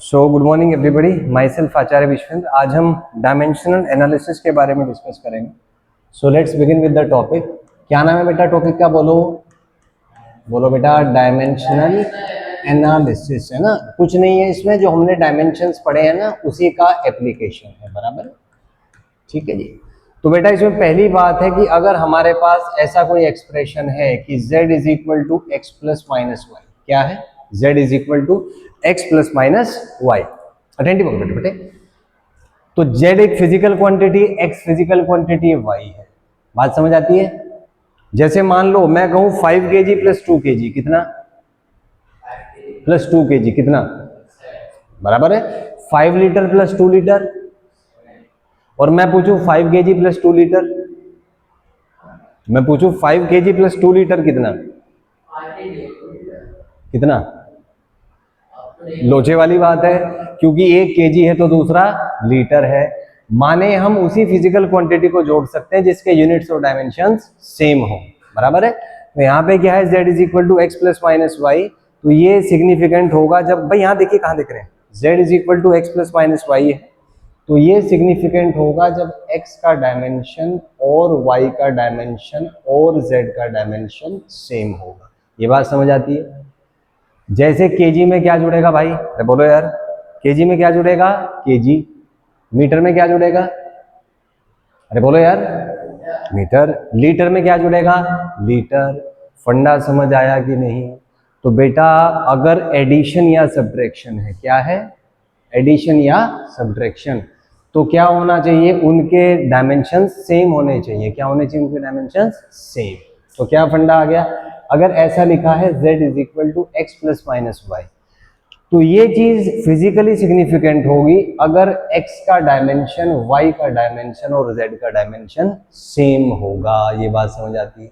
सो good morning everybody, myself Acharya Vishvendra. आज हम dimensional analysis के बारे में डिस्कस करेंगे। So let's begin with the topic. क्या नाम है बेटा टॉपिक का? बोलो बोलो बेटा। डायमेंशनल एनालिसिस है ना, कुछ नहीं है इसमें, जो हमने डायमेंशंस पढ़े हैं ना उसी का एप्लीकेशन है। बराबर, ठीक है जी। तो बेटा इसमें पहली बात है कि अगर हमारे पास ऐसा कोई एक्सप्रेशन है कि z is equal to x plus minus y. क्या है? z is equal to x plus minus y. Attentive हो बेटे। तो z एक physical quantity, x physical quantity है, y है। बात समझ आती है? जैसे मान लो मैं कहूं 5 kg प्लस 2 kg कितना? प्लस 2 kg कितना? बराबर है 5 लीटर प्लस 2 लीटर। और मैं पूछूं 5 kg प्लस 2 लीटर, मैं पूछूं 5 kg प्लस 2 लीटर कितना? कितना? लोचे वाली बात है, क्योंकि 1 kg है तो दूसरा लीटर है। माने हम उसी फिजिकल क्वांटिटी को जोड़ सकते हैं जिसके यूनिट्स और डायमेंशंस सेम हो। बराबर है। तो यहाँ पे क्या है, z is equal to x plus minus y. तो ये सिग्निफिकेंट होगा जब, भाई यहाँ देखिए कहाँ दिख रहे हैं, z is equal to x plus minus y है। तो ये सिग्निफिकेंट होगा जब x का डायमेंशन और y का डायमेंशन और z का डायमेंशन सेम होगा। ये बात समझ आती है? जैसे केजी में क्या जुड़ेगा भाई? अरे बोलो यार, केजी में क्या जुड़ेगा? केजी। मीटर में क्या जुड़ेगा? अरे बोलो यार, मीटर। लीटर में क्या जुड़ेगा? लीटर। फंडा समझ आया कि नहीं? तो बेटा अगर एडिशन या सब्ट्रैक्शन है, क्या है? एडिशन या सब्ट्रैक्शन, तो क्या होना चाहिए? उनके डायमेंशंस सेम होने चाहिए। क्या होने चाहिए? उनके डायमेंशंस सेम। तो क्या फंडा आ गया? अगर ऐसा लिखा है z is equal to x plus minus y, तो ये चीज फिजिकली सिग्निफिकेंट होगी अगर x का डायमेंशन, y का डायमेंशन और z का डायमेंशन सेम होगा। ये बात समझ आती है?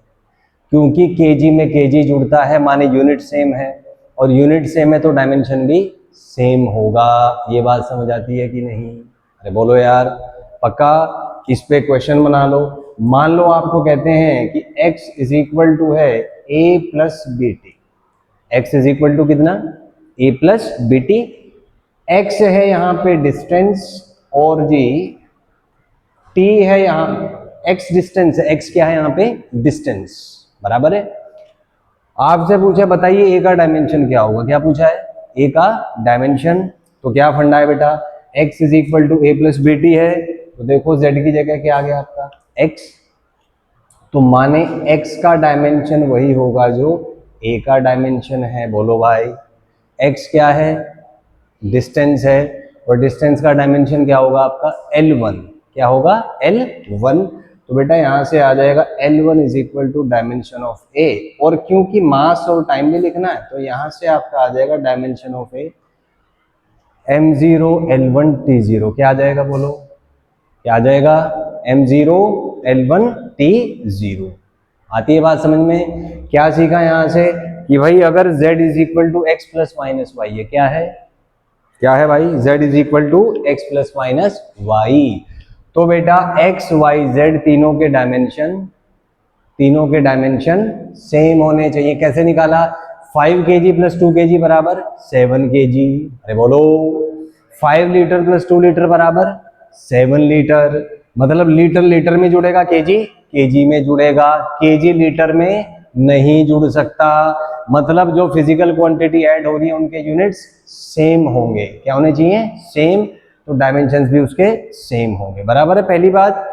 क्योंकि केजी में केजी जुड़ता है, माने यूनिट सेम है, और यूनिट सेम है तो डायमेंशन भी सेम होगा। ये बात समझ आती है कि नहीं? अरे बोलो यार, पक्का? इस पे क्वेश्चन बना लो। मान लो आपको कहते हैं कि x इज इक्वल टू है a plus b t. X is equal to कितना? a plus b t. एक्स है यहाँ पे डिस्टेंस, और जी t है यहाँ, x डिस्टेंस है। x क्या है यहाँ पे? डिस्टेंस। बराबर है। आपसे पूछा बताइए a का डायमेंशन क्या होगा? क्या पूछा है? a का डायमेंशन। तो क्या फंडा है बेटा? x is equal to a plus b t है, तो देखो z की जगह क्या आ गया आपका? x। तो माने x का डायमेंशन वही होगा जो a का डायमेंशन है। बोलो भाई, x क्या है? डिस्टेंस है, और डिस्टेंस का डायमेंशन क्या होगा आपका? L1। क्या होगा? L1। तो बेटा यहाँ से आ जाएगा L1 is equal to dimension of A, और क्योंकि मास और टाइम भी लिखना है तो यहाँ से आपका आ जाएगा dimension of A m0 L1 T0। क्या आ जाएगा? बोलो क्या आ जाएगा? m0 L1 T0। आती है बात समझ में? क्या सीखा यहाँ से कि भाई अगर z is equal to x plus minus y है, क्या है? क्या है भाई? z is equal to x plus minus y. तो बेटा x y z तीनों के डायमेंशन सेम होने चाहिए। कैसे निकाला? 5 kg प्लस 2 kg बराबर 7 kg। अरे बोलो, 5 लीटर प्लस 2 लीटर बराबर 7 लीटर। मतलब लीटर लीटर में जुड़ेगा, केजी केजी में जुड़ेगा, केजी लीटर में नहीं जुड़ सकता। मतलब जो फिजिकल क्वांटिटी ऐड हो रही है उनके यूनिट्स सेम होंगे। क्या होने चाहिए? सेम। तो डायमेंशंस भी उसके सेम होंगे। बराबर है, पहली बात।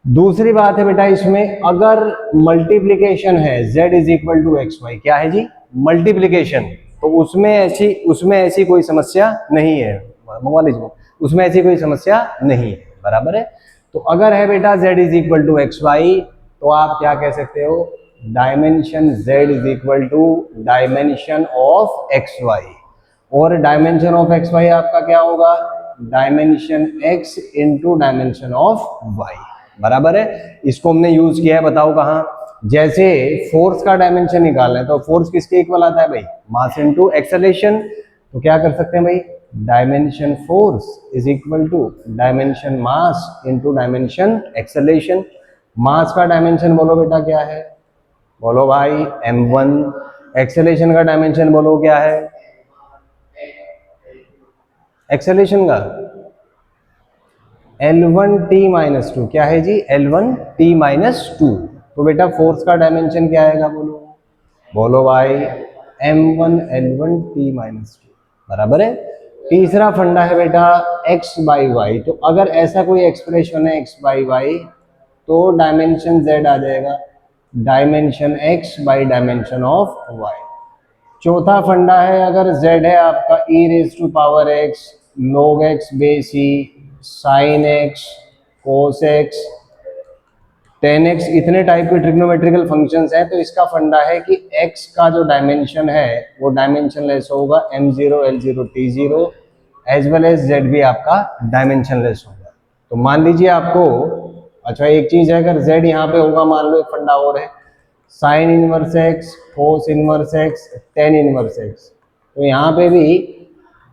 दूसरी बात है बेटा, इसमें अगर मल्टीप्लीकेशन है z is equal to x y, क्या है जी? मल्टीप्लीकेशन। तो उसमें ऐसी कोई समस्या नहीं है। मंगवा लीजिए, उसमें ऐसी कोई समस्या नहीं है। बराबर है। तो अगर है बेटा z is equal to x y, तो आप क्या कह सकते हो? Dimension z is equal to dimension of x y, और डायमेंशन ऑफ एक्स वाई आपका क्या होगा? Dimension x into dimension of y। बराबर है। इसको हमने यूज किया है, बताओ कहाँ? जैसे फोर्स का डायमेंशन निकालना है तो फोर्स किसके इक्वल आता है भाई? Mass into acceleration. तो क्या कर सकते हैं भाई? Dimension force is equal to dimension mass into dimension acceleration. Mass का डायमेंशन बोलो बेटा क्या है? बोलो भाई m1। एक्सेलरेशन का डायमेंशन बोलो क्या है? एक्सेलरेशन का L1t-2 क्या है जी, L1t-2। तो बेटा फोर्स का डायमेंशन क्या आएगा, बोलो बोलो भाई, M1L1t-2, बराबर है। तीसरा फंडा है बेटा x बाई वाई। तो अगर ऐसा कोई एक्सप्रेशन है x बाई वाई तो डायमेंशन z आ जाएगा, dimension x by dimension of y। चौथा फंडा है अगर z है आपका e raise to power x, log x base e, sine x, cos x, tan x, इतने टाइप के ट्रिग्नोमेट्रिकल फंक्शंस हैं। तो इसका फंडा है कि x का जो डायमेंशन है वो डायमेंशन लेस होगा, m0 l0 t0 as well as z भी आपका डायमेंशन लेस होगा। तो मान लीजिए आपको, अच्छा एक चीज है, अगर z यहाँ पे होगा, मान लो एक फंडा और है, sine inverse x, cos inverse x, tan inverse x, तो यहाँ पे भी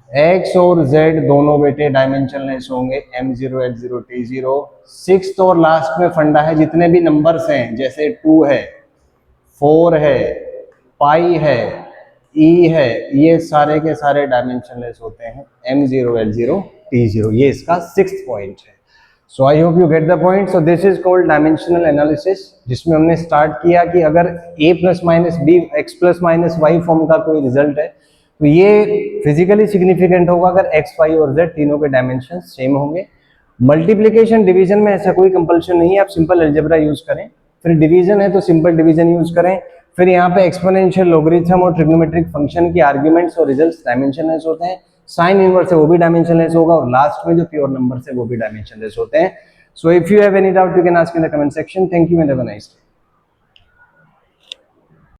x और z दोनों बेटे डायमेंशनलेस होंगे, m0 l0 t0। सिक्स्थ और लास्ट में फंडा है, जितने भी नंबर्स हैं जैसे 2 है, 4 है, पाई है, e है, ये सारे के सारे डायमेंशनलेस होते हैं, m0 l0 t0। ये इसका सिक्स्थ पॉइंट है। So I hope you get the point. So this is called dimensional analysis, जिसमें हमने स्टार्ट किया कि अगर a plus minus b x plus minus y form का कोई रिजल्ट है तो ये फिजिकली सिग्निफिकेंट होगा अगर x, y और z तीनों के डायमेंशन सेम होंगे। मल्टीप्लिकेशन डिवीजन में ऐसा कोई कंपल्शन नहीं है, आप सिंपल अलजेब्रा यूज करें। फिर डिवीजन है तो सिंपल डिवीजन यूज करें। फिर यहाँ पे एक्सपोनेंशियल, लॉगरिथम और ट्रिग्नोमेट्रिक फंक्शन की आर्ग्यूमेंट्स और रिजल्ट्स डायमेंशनलेस होते हैं। साइन इनवर्स है वो भी डायमेंशनलेस होगा, और लास्ट में जो प्योर नंबर्स है वो भी डायमेंशनलेस होते हैं। So if you have any doubt you can ask in the comment section. Thank you and have a nice day.